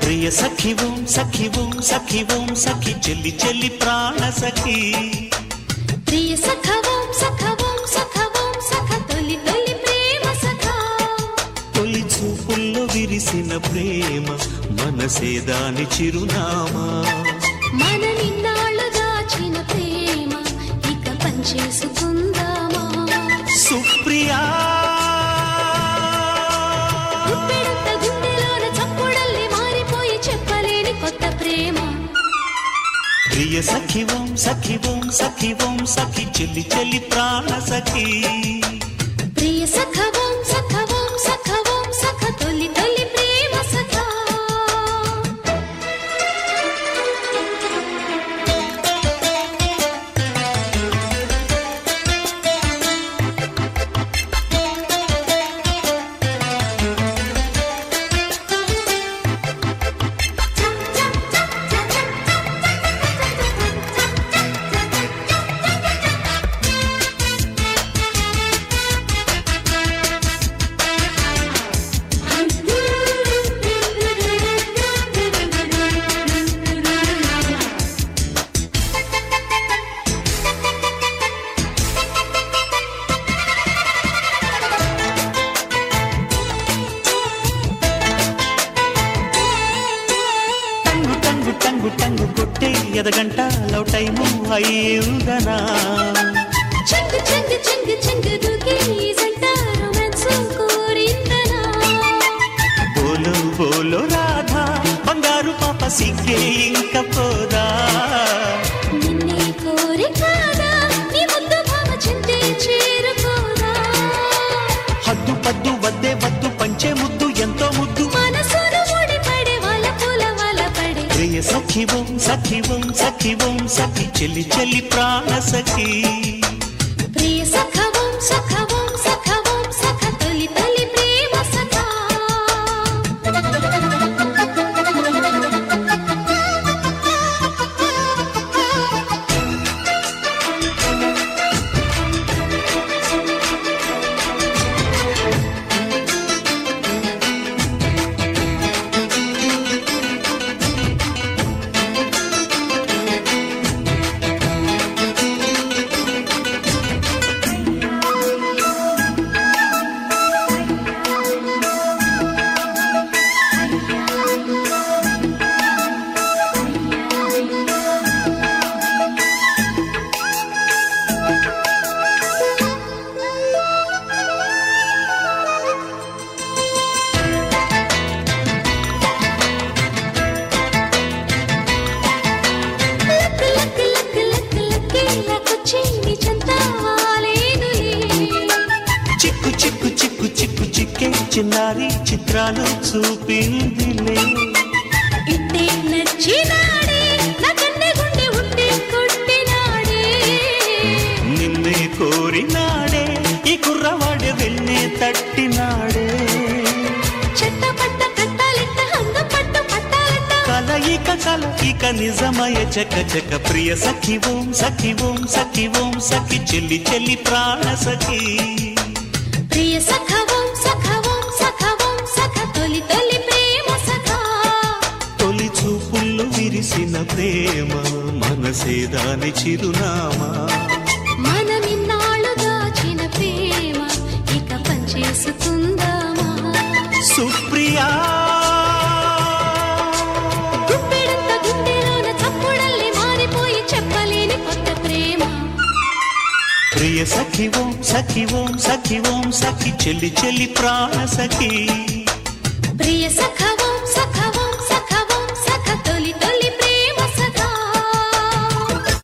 ప్రియ సఖి ఓం సఖి ఓం సఖి ఓం సఖి చెల్లి చెల్లి ప్రాణ సఖి ప్రియ సఖ ఓం సఖ ఓం సఖ ఓం సఖ తొలి తొలి ప్రేమ సఖ తొలి చూపుల్లో విరిసిన ప్రేమ మనసే దాని చిరునామా మన నిన్నాళ్ళు దాచిన ప్రేమ ఇక పంచేసుకుందామా సుప్రియా ప్రియ సఖి ఓం సఖి ఓం సఖి ఓం సఖి చెల్లి చెల్లి ప్రాణ సఖి ప్రియ సఖ ఓం సఖ ఓం సఖ ఓం సఖ తొలి తొలి ప్రేమ సఖ టంగు టంగు కొట్టే ఎదగంట లవ్ టైము అయ్యేదనా చెంగు చెంగు చెంగు చెంగు దుకే జంట రొమాన్స్ కోరిందనా బోలో బోలో రాధా బంగారు పాప సిగ్గే ఇంక పోదా నిన్నే కోరి కాదా నీ ముద్దు భావ చింతే చేరుకోదా హద్దు పద్దు వద్దే వద్దు పంచే ముద్దు ఎంతో ముద్దు మనసును ముడిపడే వాళ్ళ పూల వాళ్ళ పడే ప్రియ సఖి ఓం సఖి ఓం సఖి ఓం సఖి చెల్లి చెల్లి ప్రాణ సఖి ప్రియ సఖ ఓం సఖ ఓం సఖ ఓం సఖ తొలి తొలి ప్రేమ సఖ చిక్కు చిక్కు చిక్కు చిక్కు చిక్కే చిన్నారి చిత్రాలు చూపిందిలే ఇట్టే నచ్చినాడే నా కన్నె గుండె ఉంటే కొట్టినాడే నిన్నే కోరినాడే ఈ కుర్రవాడే వెన్నే తట్టినాడే చెట్టపట్ట కట్టాలెట్ట అందం పట్టు పట్టాలెట్ట కలయిక కలయిక నిజమయ చక చక ప్రియ సఖి ఓం సఖి ఓం సఖి ఓం సఖి చెల్లి చెల్లి ప్రాణ సఖి ప్రియ సఖ ఓం సఖ ఓం సఖ ఓం సఖ తొలి తొలి ప్రేమ సఖ తొలి చూపుల్లో విరిసిన ప్రేమ మనసే దాని చిరునామా మనమిన్నాళ్ళు దాచిన ప్రేమ ఇక పంచేసుకుందామా సుప్రియా గుప్పెడంత గుండెలోన చప్పుడల్లి మారిపోయి చెప్పలేని కొత్త ప్రేమ ప్రియ సఖి ఓం సఖి ఓం సఖి ఓం సఖి చెల్లి చెల్లి ప్రాణ సఖి ప్రియ సఖ